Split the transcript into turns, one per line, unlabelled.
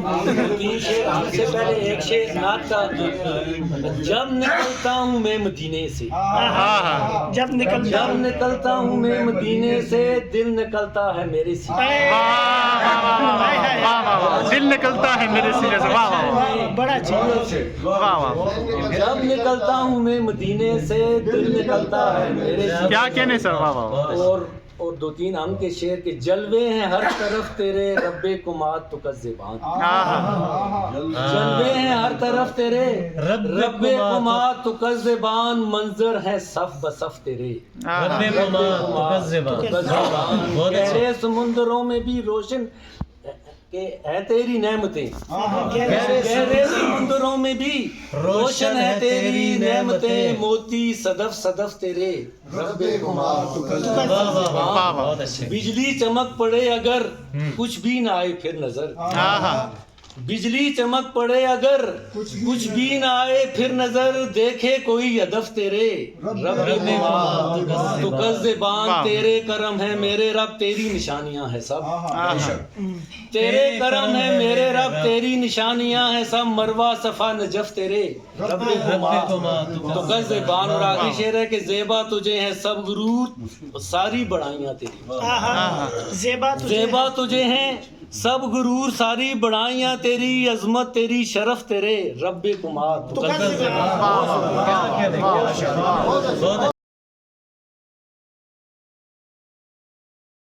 تین شعر ہم سے پہلے ایک شعر نعت کا جب نکلتا ہوں میں مدینے سے
جب
نکلتا ہوں میں مدینے سے دل نکلتا ہے میرے سینے
دل نکلتا ہے میرے سینے سے. واہ واہ
بڑا اچھا.
واہ واہ.
جب نکلتا ہوں میں مدینے سے دل نکلتا ہے میرے سینے.
کیا کہنے سر. واہ واہ.
اور دو تین ہم کے شعر کے جلوے ہیں ہر طرف تیرے رب کمات تو کذبان. جلوے ہیں ہر طرف تیرے رب کمات تو کذبان منظر ہے صف بصف تیرے گہرے سمندروں میں بھی روشن کہ ہے تیری نعمتیں. گہرے سمندروں میں بھی روشن ہے تیری نعمتیں موتی صدف صدف تیرے رب کمات تو کذبان. بجلی چمک پڑے اگر کچھ بھی نہ آئے پھر نظر. بجلی چمک پڑے اگر کچھ بھی نہ آئے پھر نظر دیکھے کوئی ہدف تیرے رب کمات تو کذبان. تیرے کرم ہے میرے رب تیری نشانیاں ہیں سب. تیرے کرم ہے میرے رب تیری نشانیاں ہیں سب مروہ صفا نجف تیرے رب کمات تو کذبان. اور آخری شعر ہے کہ زیبا تجھے ہیں سب غرور ساری بڑائیاں تیری. زیبا تجھے ہیں سب غرور ساری بڑائیاں تیری عظمت تیری شرف تیرے رب کمات تو کذبان.